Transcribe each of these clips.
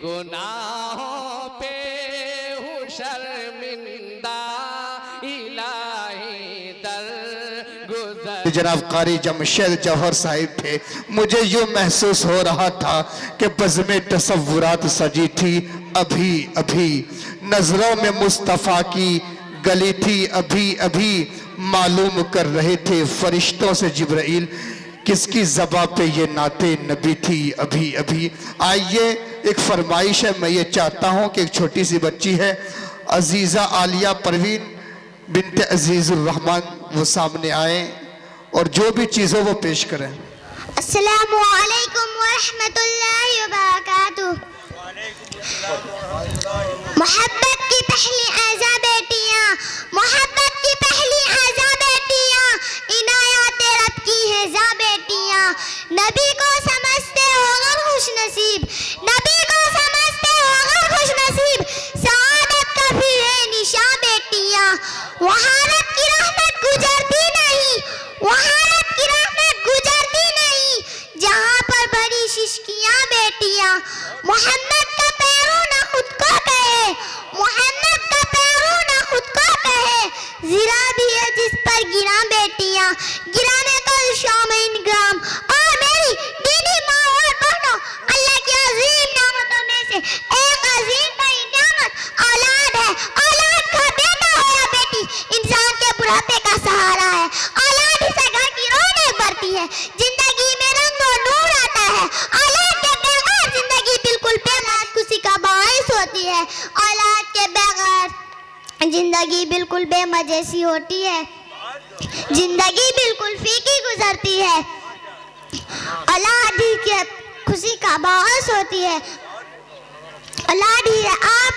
गुनाहों पे हूँ शर्मिंदा, इलाही दर गुज़र। जनाब कारी जमशेद जौहर साहिब थे। मुझे यूं महसूस हो रहा था कि बज़्म तसव्वुरात सजी थी अभी अभी, नजरों में मुस्तफ़ा की गली थी अभी अभी, मालूम कर रहे थे फरिश्तों से जिब्राइल किसकी ज़बां पे ये नाते नबी थी अभी अभी। आइए, एक फरमाइश है, मैं ये चाहता हूँ कि एक छोटी सी बच्ची है अजीज़ा आलिया परवीन बिनते अजीज़ुर रहमान, वो सामने आए और जो भी चीज़ हो वो पेश करें। अस्सलामु अलैकुम व रहमतुल्लाहि व बरकातुहू। मोहब्बत की पहली आज़ा बेटियां, मोहब्बत की पहली आज़ा बेटियां, इनायत रब की है जा बेटियां। नबी को समझते हो अगर खुश नसीब, नबी को समझते हो अगर खुश नसीब, सआदत का फिर है निशा बेटियां। वहारत की रहमत गुजरती नहीं, वहारत की रहमत गुजरती नहीं, जहाँ पर बड़ी शिश्कियाँ बेटियाँ। मोहम्मद का पैरों ना खुद को कहे, मोहम्मद का पैरों ना खुद को कहे, ज़िरा भी है जिस पर गिरा बेटियाँ। गिराने को शामिन ग्राम और मेरी दीनी माँ और बहनों, अल्लाह की अजीम नेमतों में से एक अजीम बड़ी नेमत औलाद है। औलाद का बेटा हो या बेटी इंसान के बुढ़ापे का सहारा है। औलाद से घर की रौनक बढ़ती है, जिंदगी में रंग और नूर आता है। औलाद के बगैर जिंदगी बिल्कुल बेकार खुशी का बाइस होती है। औलाद के बगैर जिंदगी बिल्कुल बेमजे सी होती है, जिंदगी बिल्कुल फीकी गुजरती है। औलाद ही के खुशी का बाइस होती है, औलाद ही है। आप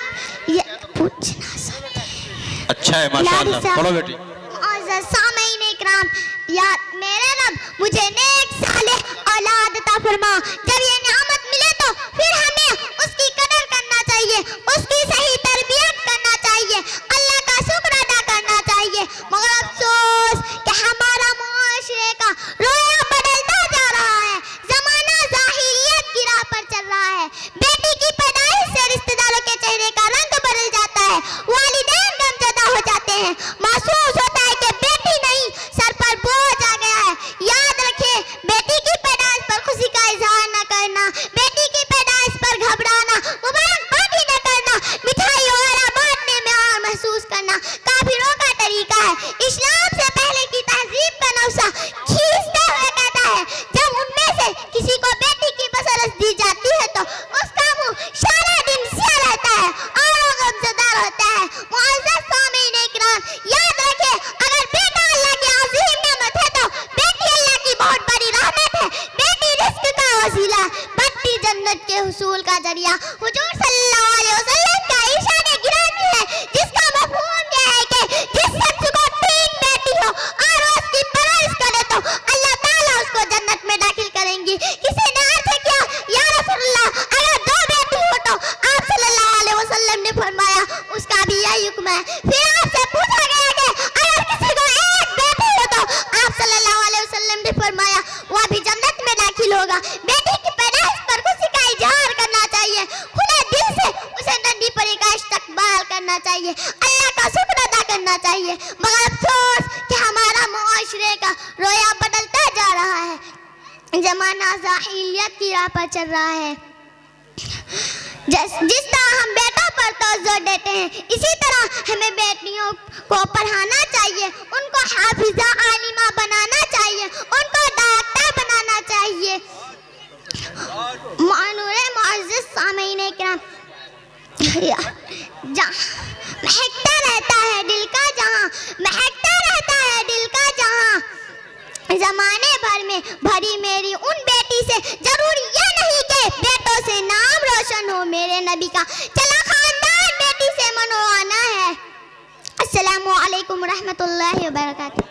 ये पूछना सकते हैं। अच्छा है माशाअल्लाह, पढ़ो बेटी। और सामईन इकराम, या मेरे रब मुझे नेक सालेह औलाद अता फरमा। जब ये नेमत मिले तो फिर हमें उसकी कदर करना चाहिए, उसकी सही तरबियत करना चाहिए, अल्लाह का शुक्र अदा करना चाहिए। मगर अफसोस कि हमारा मुआशरे का रोया बदलता जा रहा है, जमाना जाहिलियत की राह पर चल रहा है। बेटी की पैदाइश से रिश्तेदारों के चेहरे का रंग बदल जाता है, वालिदैन गमज़दा हो जाते हैं, महसूस होता है कि बेटी नहीं सर पर बोझ आ गया है। याद रखें, बेटी की पैदाइश पर खुशी का इजहार न करना, बेटी की पैदाइश पर घबराना, मुबारकबादी न करना, मिठाई वगैरह बांटने में और महसूस करना काफिरों का तरीका है। इस्लाम से पहले की तहजीब का नक्शा खींचते हुए कहता है, जब उनमें से किसी को बेटी की बसरत दी जाती है तो उसका मुंह सारा दिन सिया रहता है और वो गमज़दा रहता है। मुअज़्ज़ज़ सामीन इकराम, याद रखें, अगर बेटा अल्लाह की अज़ीम नेमत है तो बेटी अल्लाह की बहुत बड़ी रहमत है। बेटी रिज़्क़ का वसीला, बढ़ती जन्नत के हुसूल का जरिया। हुजूर सल्लल्लाहु अलैहि वसल्लम का इरशाद गिरानी है, जिसका मफ़हूम यह है कि जिस शख्स को 3 बेटी हो और उसकी परवरिश करे तो अल्लाह ताला उसको जन्नत में दाखिल करेंगी। किसी ने अर्ज़ किया, या रसूलल्लाह, अगर 2 बेटी हो तो आप सल्लल्लाहु अलैहि वसल्लम ने फरमाया उसका भी यही हुक्म है। फिर आपसे पूछा गया कि अगर किसी को 1 बेटी हो तो आप सल्लल्लाहु अलैहि वसल्लम ने फरमाया वह भी जन्नत में दाखिल होगा। बेटी की पैदाइश पर खुशी का इजहार करना चाहिए, खुले दिल से उसे नन्ही परी का इस्तकबाल करना चाहिए, अल्लाह का शुक्र अदा करना चाहिए। मगर अफसोस कि हमारा मुआशरे का रोया बदलता जा रहा है, जमाना जाहिलियत की राह पर चल रहा है। जिस तरह हम बेटों पर तवज्जो देते हैं, इसी तरह हमें बेटियों को पढ़ाना चाहिए, उनको हाफिजा आलिमा बनाना चाहिए, उनको डॉक्टर बनाना चाहिए। मानूरे मुअज़्ज़ज़ सामीन इकराम, जहाँ महकता रहता है दिल का, जहाँ महकता रहता है दिल का जहाँ, जमाने भर में भरी मेरी उन बेटी से जरूरी यह नहीं कि बेटों से नाम रोशन हो मेरे नबी का, चला खानदान बेटी से मनवाना है। अस्सलामु अलैकुम रहमतुल्लाहि व बरकातुहू।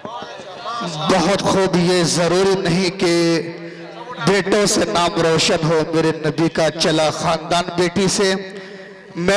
बहुत खूब, ये ज़रूरी नहीं कि बेटों से नाम रोशन हो मेरे नबी का, चला खानदान बेटी से।